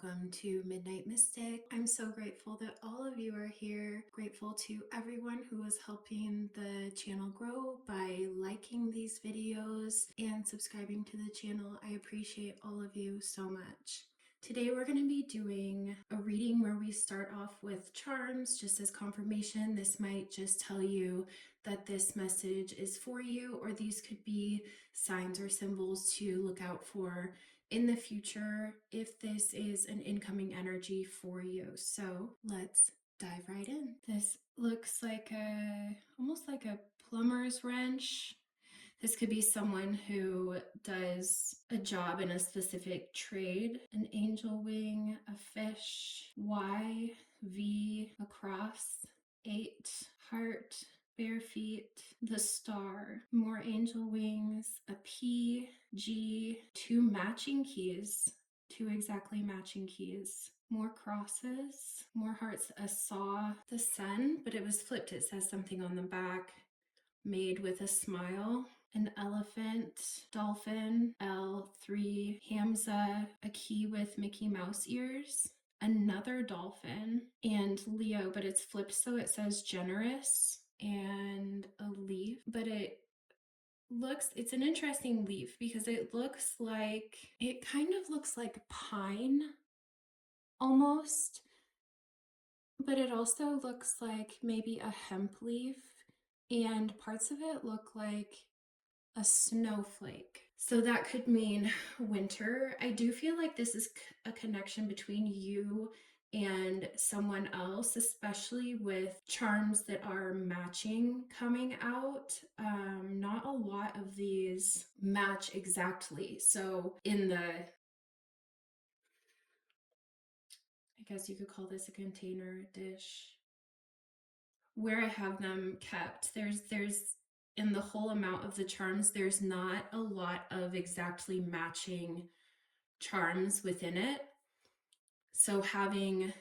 Welcome to Midnight Mystic. I'm so grateful that all of you are here. Grateful to everyone who is helping the channel grow by liking these videos and subscribing to the channel. I appreciate all of you so much. Today we're going to be doing a reading where we start off with charms just as confirmation. This might just tell you that this message is for you, or these could be signs or symbols to look out for in the future if this is an incoming energy for you. So let's dive right in. This looks like almost like a plumber's wrench. This could be someone who does a job in a specific trade. An angel wing, a fish, Y, V, a cross, 8, heart, bare feet, the star, more angel wings, a P, G, 2 matching keys, 2 exactly matching keys, more crosses, more hearts, a saw, the sun, but it was flipped. It says something on the back, made with a smile, an elephant, dolphin, L, 3, Hamza, a key with Mickey Mouse ears, another dolphin, and Leo, but it's flipped so it says generous, and a leaf, but it's an interesting leaf because it kind of looks like pine almost, but it also looks like maybe a hemp leaf, and parts of it look like a snowflake. So that could mean winter. I do feel like this is a connection between you and someone else, especially with charms that are matching coming out. Not a lot of these match exactly. So I guess you could call this a container dish, where I have them kept, there's in the whole amount of the charms, there's not a lot of exactly matching charms within it. So having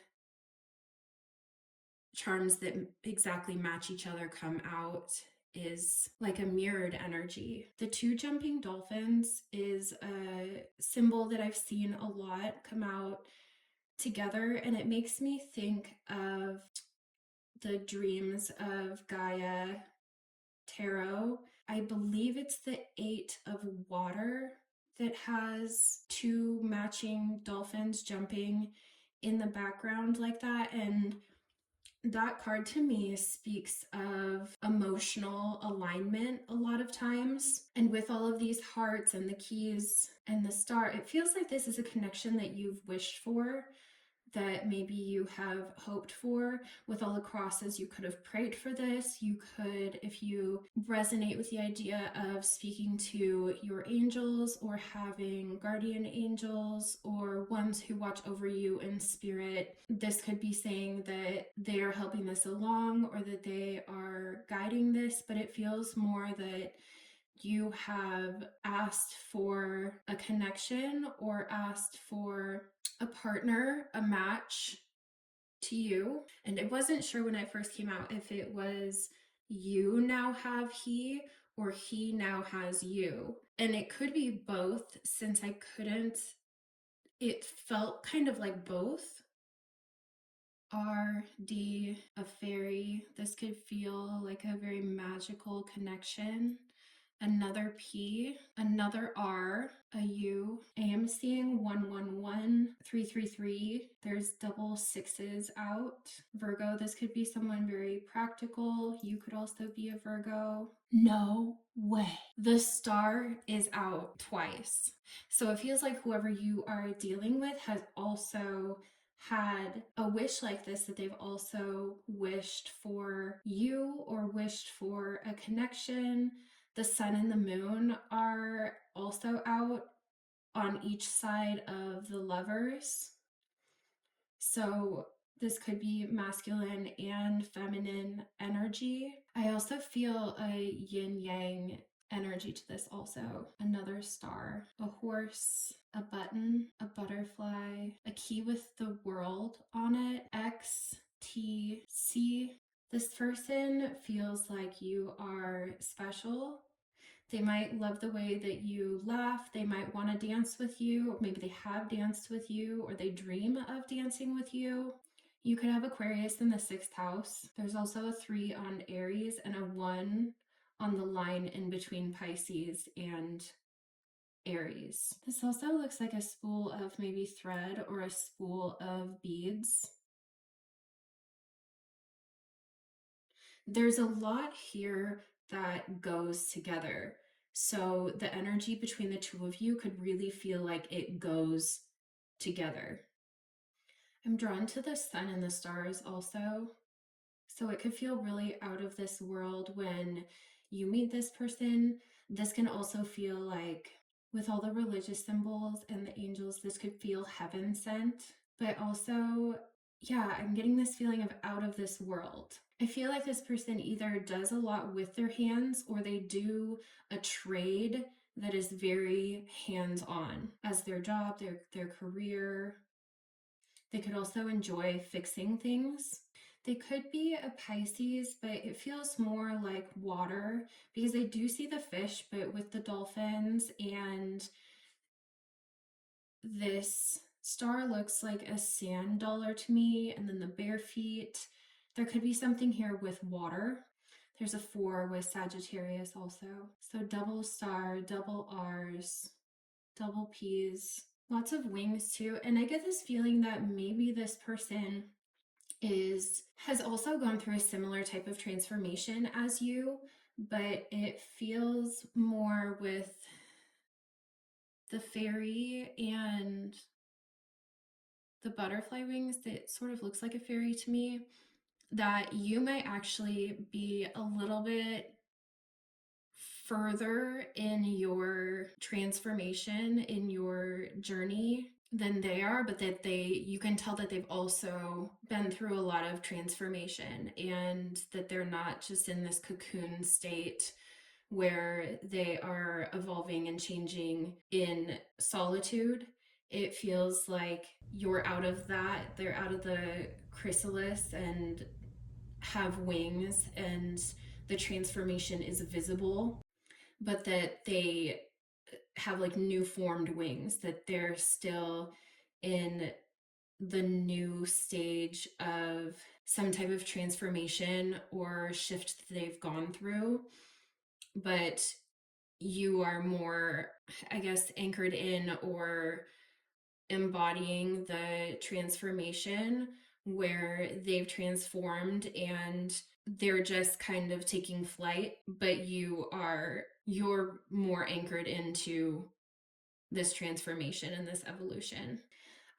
charms that exactly match each other come out is like a mirrored energy. The 2 jumping dolphins is a symbol that I've seen a lot come out together, and it makes me think of the dreams of Gaia tarot. I believe it's the 8 of water that has 2 matching dolphins jumping in the background like that. And that card to me speaks of emotional alignment a lot of times. And with all of these hearts and the keys and the star, it feels like this is a connection that you've wished for, that maybe you have hoped for. With all the crosses, you could have prayed for this. You could, if you resonate with the idea of speaking to your angels or having guardian angels or ones who watch over you in spirit, this could be saying that they are helping this along or that they are guiding this, but it feels more that you have asked for a connection or asked for a partner, a match to you. And I wasn't sure when I first came out if it was you now have he or he now has you. And it could be both, since it felt kind of like both. R, D, a fairy. This could feel like a very magical connection. Another P, another R, a U. I am seeing 111, 333. There's double 6s out. Virgo, this could be someone very practical. You could also be a Virgo. No way. The star is out twice. So it feels like whoever you are dealing with has also had a wish like this, that they've also wished for you or wished for a connection. The sun and the moon are also out on each side of the lovers. So this could be masculine and feminine energy. I also feel a yin yang energy to this also. Another star, a horse, a button, a butterfly, a key with the world on it, X, T, C. This person feels like you are special. They might love the way that you laugh. They might want to dance with you, or maybe they have danced with you, or they dream of dancing with you. You could have Aquarius in the 6th house. There's also a 3 on Aries and a 1 on the line in between Pisces and Aries. This also looks like a spool of maybe thread or a spool of beads. There's a lot here that goes together. So the energy between the two of you could really feel like it goes together. I'm drawn to the sun and the stars also. So it could feel really out of this world when you meet this person. This can also feel like, with all the religious symbols and the angels, this could feel heaven sent. But also, yeah, I'm getting this feeling of out of this world. I feel like this person either does a lot with their hands or they do a trade that is very hands-on as their job, their career. They could also enjoy fixing things. They could be a Pisces, but it feels more like water because I do see the fish, but with the dolphins, and this star looks like a sand dollar to me, and then the bare feet. There could be something here with water. There's a 4 with Sagittarius also. So double star, double R's, double P's, lots of wings too. And I get this feeling that maybe this person has also gone through a similar type of transformation as you, but it feels more with the fairy and the butterfly wings that sort of looks like a fairy to me, that you might actually be a little bit further in your transformation, in your journey than they are, but that you can tell that they've also been through a lot of transformation and that they're not just in this cocoon state where they are evolving and changing in solitude. It feels like you're out of that. They're out of the chrysalis and have wings, and the transformation is visible, but that they have like new formed wings, that they're still in the new stage of some type of transformation or shift that they've gone through. But you are more, I guess, anchored in or embodying the transformation where they've transformed and they're just kind of taking flight, but you're more anchored into this transformation and this evolution.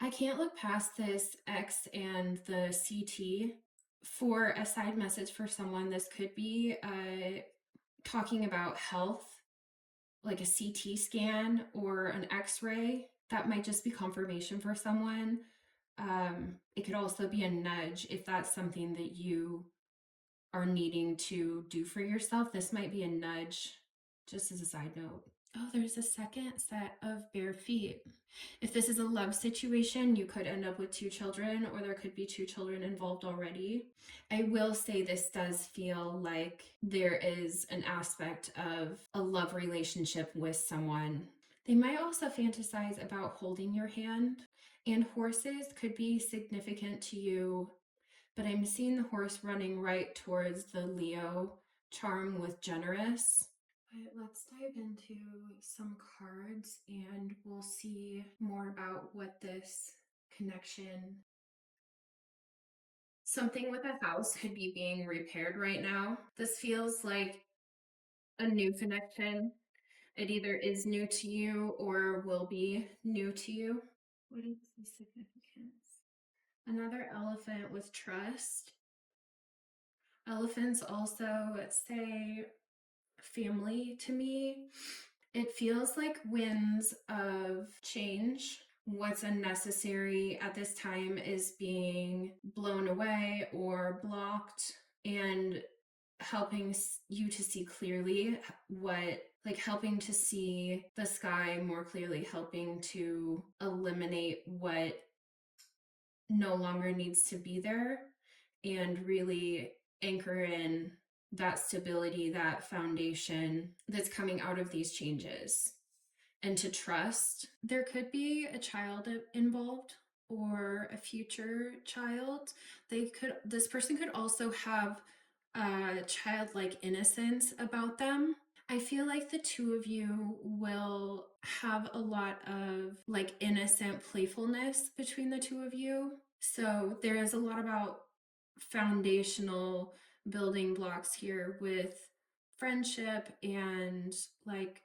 I can't look past this X and the CT. For a side message for someone, this could be talking about health, like a CT scan or an X-ray. That might just be confirmation for someone. It could also be a nudge if that's something that you are needing to do for yourself. This might be a nudge, just as a side note. Oh, there's a second set of bare feet. If this is a love situation, you could end up with 2 children, or there could be 2 children involved already. I will say this does feel like there is an aspect of a love relationship with someone. They might also fantasize about holding your hand, and horses could be significant to you, but I'm seeing the horse running right towards the Leo charm with generous. But let's dive into some cards and we'll see more about what this connection. Something with a house could be being repaired right now. This feels like a new connection. It either is new to you or will be new to you. What is the significance? Another elephant with trust. Elephants also say family to me. It feels like winds of change. What's unnecessary at this time is being blown away or blocked, and helping you to see clearly helping to see the sky more clearly, helping to eliminate what no longer needs to be there and really anchor in that stability, that foundation that's coming out of these changes, and to trust. There could be a child involved or a future child. This person could also have a childlike innocence about them. I feel like the two of you will have a lot of like innocent playfulness between the two of you. So there is a lot about foundational building blocks here with friendship and like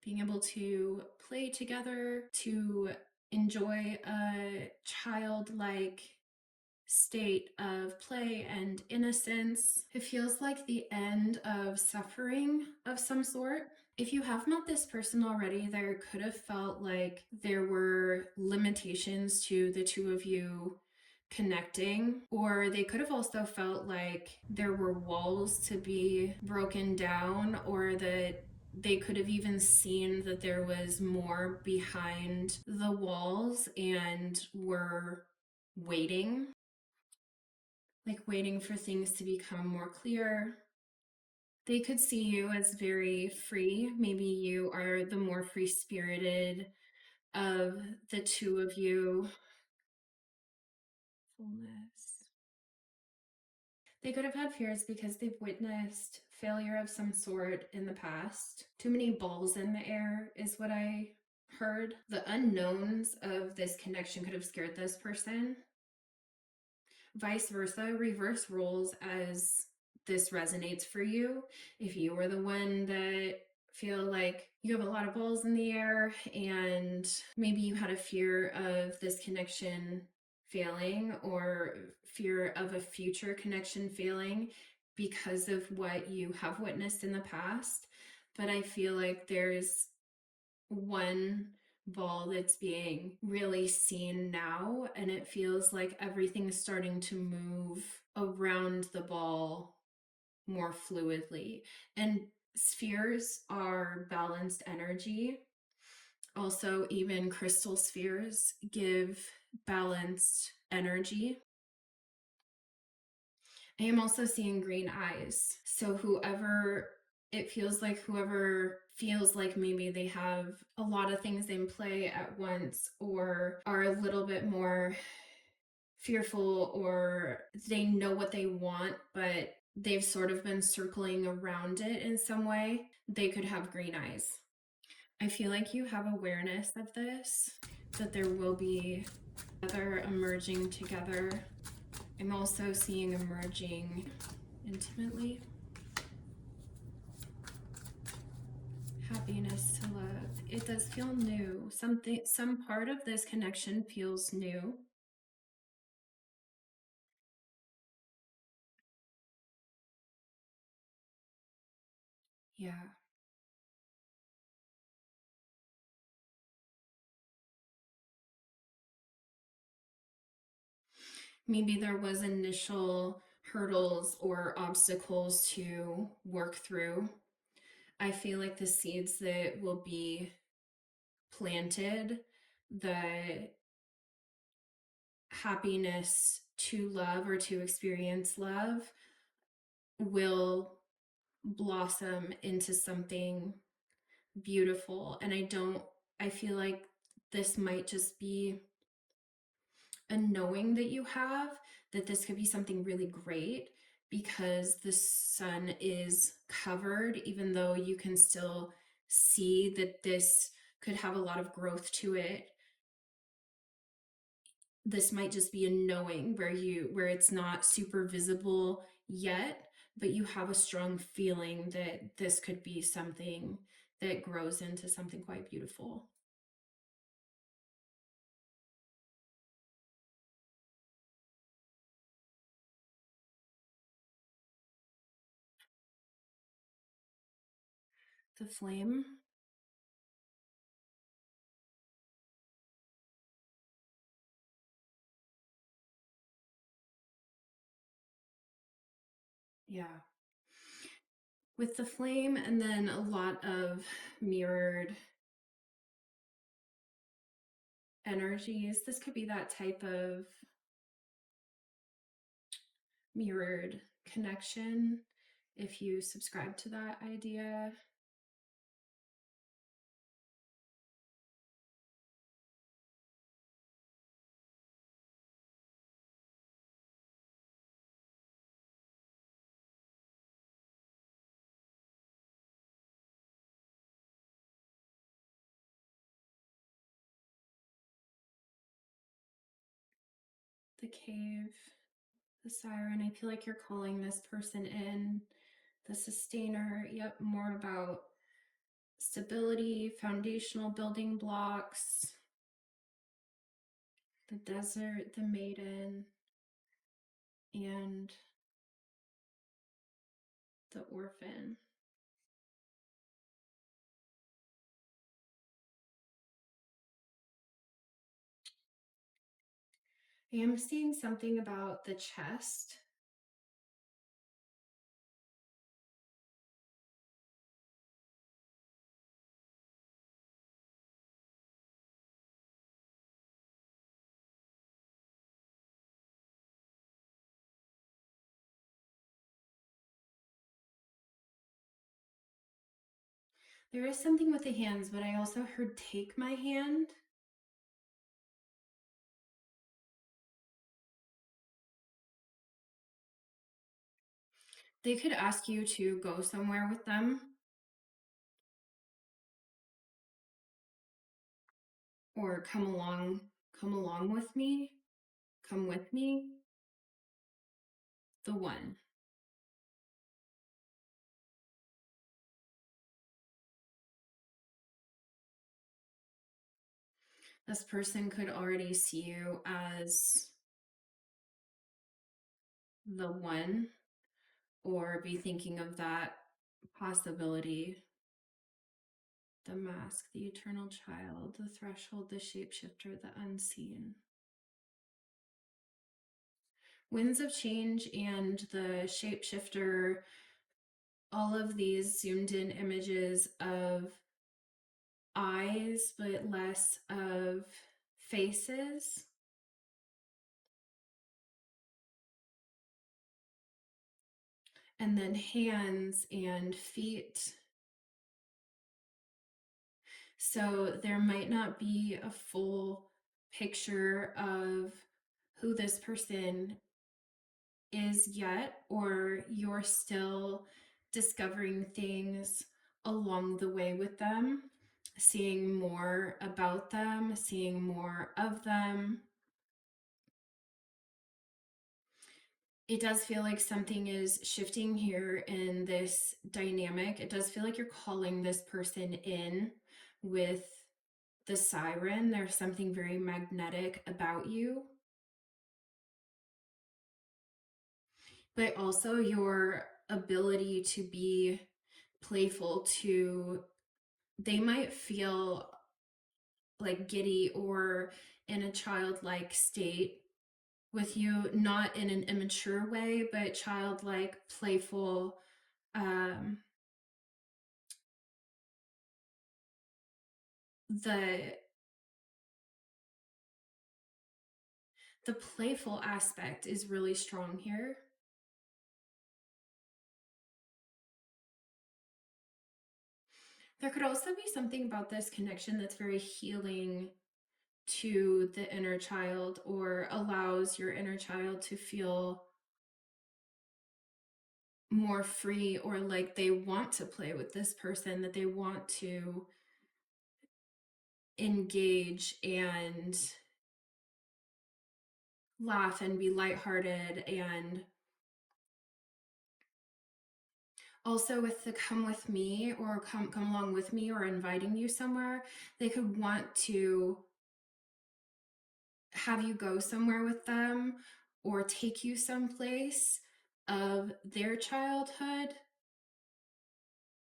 being able to play together, to enjoy a childlike state of play and innocence. It feels like the end of suffering of some sort. If you have met this person already, there could have felt like there were limitations to the two of you connecting, or they could have also felt like there were walls to be broken down, or that they could have even seen that there was more behind the walls and were waiting, like waiting for things to become more clear. They could see you as very free. Maybe you are the more free spirited of the two of you. Fullness. They could have had fears because they've witnessed failure of some sort in the past. Too many balls in the air is what I heard. The unknowns of this connection could have scared this person. Vice versa, reverse roles as this resonates for you. If you were the one that feel like you have a lot of balls in the air and maybe you had a fear of this connection failing or fear of a future connection failing because of what you have witnessed in the past. But I feel like there's one ball that's being really seen now, and it feels like everything's starting to move around the ball more fluidly. And spheres are balanced energy. Also, even crystal spheres give balanced energy. I am also seeing green eyes. So it feels like whoever feels like maybe they have a lot of things in play at once or are a little bit more fearful, or they know what they want, but they've sort of been circling around it in some way, they could have green eyes. I feel like you have awareness of this, that there will be other emerging together. I'm also seeing emerging intimately. Happiness to love. It does feel new. Some part of this connection feels new. Yeah. Maybe there was initial hurdles or obstacles to work through. I feel like the seeds that will be planted, the happiness to love or to experience love, will blossom into something beautiful. And I feel like this might just be a knowing that you have that this could be something really great, because the sun is covered, even though you can still see that this could have a lot of growth to it. This might just be a knowing where it's not super visible yet, but you have a strong feeling that this could be something that grows into something quite beautiful. The flame. Yeah. With the flame, and then a lot of mirrored energies. This could be that type of mirrored connection. if you subscribe to that idea. The cave, the siren, I feel like you're calling this person in. The sustainer, yep, more about stability, foundational building blocks. The desert, the maiden, and the orphan. I am seeing something about the chest. There is something with the hands, but I also heard take my hand. They could ask you to go somewhere with them, or come along with me, come with me. The one. This person could already see you as the one, or be thinking of that possibility. The mask, the eternal child, the threshold, the shapeshifter, the unseen. Winds of change and the shapeshifter, all of these zoomed in images of eyes, but less of faces. And then hands and feet. So there might not be a full picture of who this person is yet, or you're still discovering things along the way with them, seeing more about them, seeing more of them. It does feel like something is shifting here in this dynamic. It does feel like you're calling this person in with the siren. There's something very magnetic about you. But also your ability to be playful, they might feel like giddy or in a childlike state with you, not in an immature way, but childlike, playful. um the the playful aspect is really strong here. There could also be something about this connection that's very healing to the inner child, or allows your inner child to feel more free, or like they want to play with this person, that they want to engage and laugh and be lighthearted. And also with the come with me, or come along with me, or inviting you somewhere, they could want to have you go somewhere with them, or take you someplace of their childhood,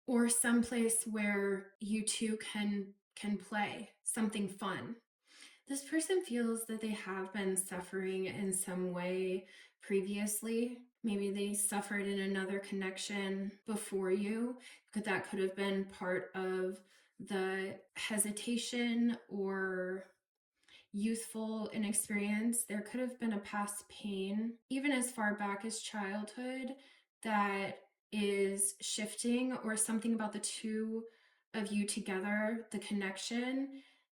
or someplace where you two can play something fun. This person feels that they have been suffering in some way previously. Maybe they suffered in another connection before you. That could have been part of the hesitation or youthful inexperience. There could have been a past pain, even as far back as childhood, that is shifting, or something about the two of you together, the connection,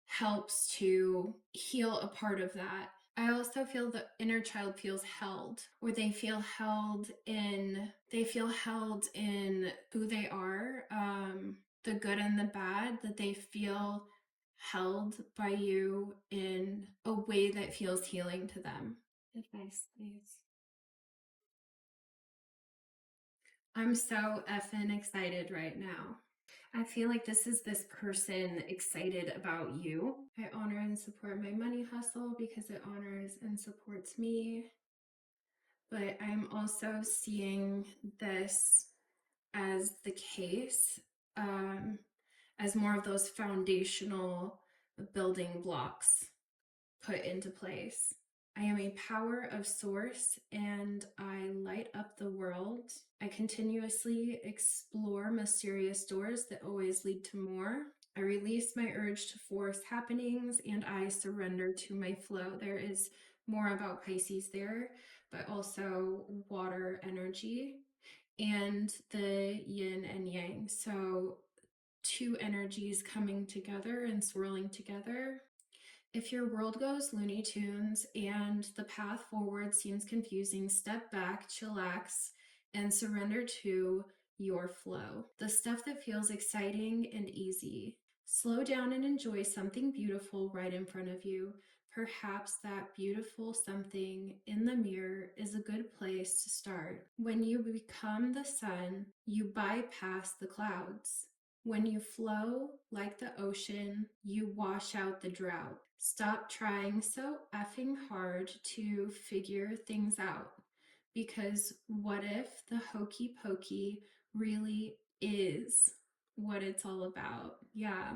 helps to heal a part of that. I also feel the inner child feels held, or they feel held in who they are, the good and the bad, that they feel held by you in a way that feels healing to them. Advice, please. I'm so effing excited right now. I feel like this is this person excited about you. I honor and support my money hustle because it honors and supports me. But I'm also seeing this as the case, um, as more of those foundational building blocks put into place. I am a power of source and I light up the world. I continuously explore mysterious doors that always lead to more. I release my urge to force happenings and I surrender to my flow. There is more about Pisces there, but also water energy and the yin and yang. So two energies coming together and swirling together. If your world goes Looney Tunes and the path forward seems confusing, step back, chillax, and surrender to your flow. The stuff that feels exciting and easy. Slow down and enjoy something beautiful right in front of you. Perhaps that beautiful something in the mirror is a good place to start. When you become the sun, you bypass the clouds. When you flow like the ocean, you wash out the drought. Stop trying so effing hard to figure things out. Because what if the hokey pokey really is what it's all about? Yeah.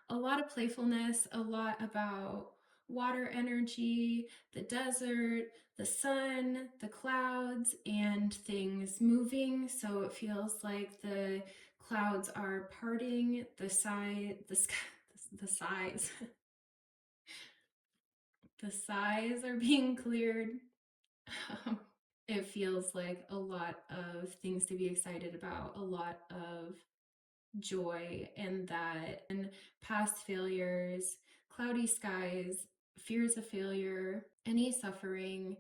A lot of playfulness, a lot about water energy, the desert, the sun, the clouds, and things moving. So it feels like the clouds are parting, the sky, the sighs, the sighs are being cleared. It feels like a lot of things to be excited about, a lot of joy, and that and past failures, cloudy skies, fears of failure, any suffering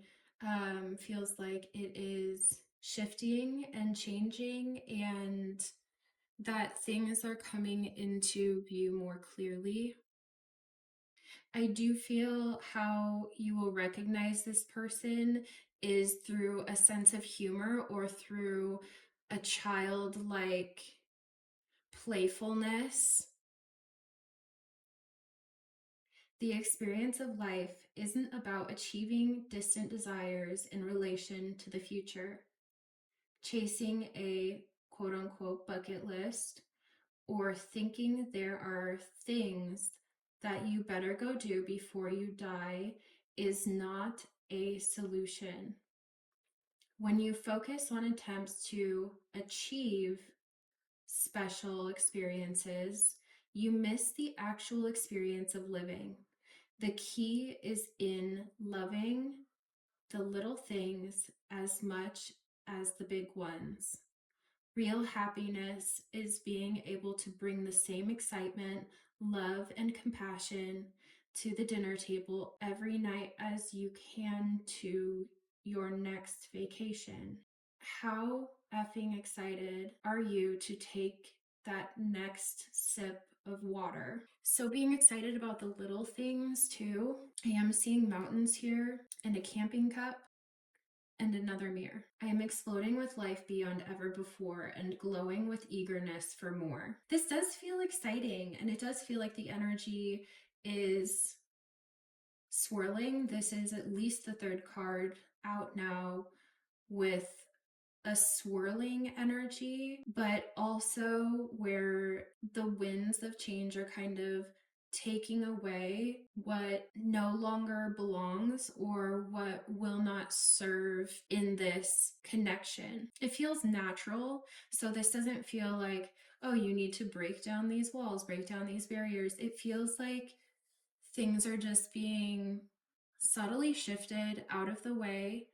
feels like it is shifting and changing, and that things are coming into view more clearly. I do feel how you will recognize this person is through a sense of humor or through a childlike playfulness. The experience of life isn't about achieving distant desires in relation to the future, chasing a quote unquote bucket list, or thinking there are things that you better go do before you die is not a solution. When you focus on attempts to achieve special experiences, you miss the actual experience of living. The key is in loving the little things as much as the big ones. Real happiness is being able to bring the same excitement, love, and compassion to the dinner table every night as you can to your next vacation. How effing excited are you to take that next sip of water? So, being excited about the little things too. I am seeing mountains here and a camping cup and another mirror. I am exploding with life beyond ever before and glowing with eagerness for more. This does feel exciting, and it does feel like the energy is swirling. This is at least the third card out now with a swirling energy, but also where the winds of change are kind of taking away what no longer belongs or what will not serve in this connection. It feels natural. So this doesn't feel like, oh, you need to break down these walls, break down these barriers. It feels like things are just being subtly shifted out of the way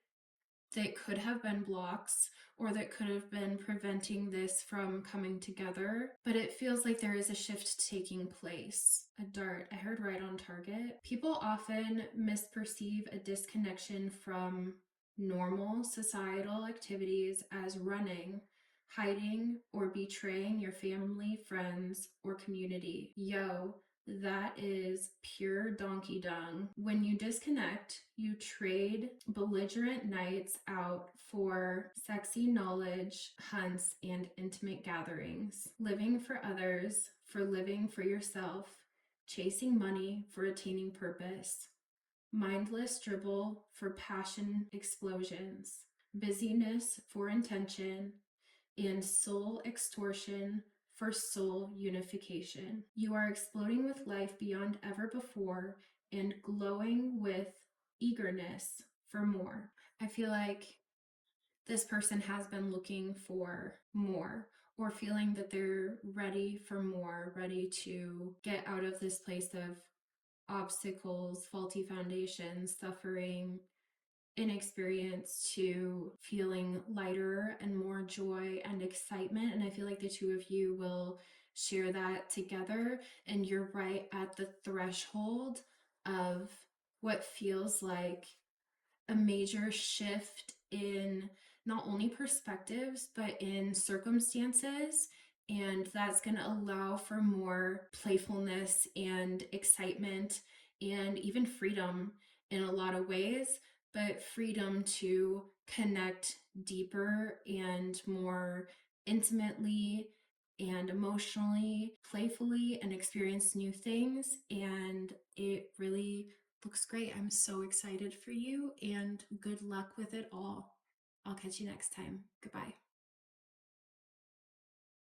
that could have been blocks or that could have been preventing this from coming together, but it feels like there is a shift taking place. A dart, I heard right on target. People often misperceive a disconnection from normal societal activities as running, hiding, or betraying your family, friends, or community. Yo, that is pure donkey dung. When you disconnect, you trade belligerent nights out for sexy knowledge, hunts, and intimate gatherings. Living for others, for living for yourself, chasing money for attaining purpose. Mindless dribble for passion explosions. Busyness for intention, and soul extortion for soul unification. You are exploding with life beyond ever before and glowing with eagerness for more. I feel like this person has been looking for more or feeling that they're ready for more, ready to get out of this place of obstacles, faulty foundations, suffering, inexperience to feeling lighter and more joy and excitement. And I feel like the two of you will share that together. And you're right at the threshold of what feels like a major shift in not only perspectives, but in circumstances. And that's going to allow for more playfulness and excitement and even freedom in a lot of ways, but freedom to connect deeper and more intimately and emotionally, playfully, and experience new things. And it really looks great. I'm so excited for you and good luck with it all. I'll catch you next time. Goodbye.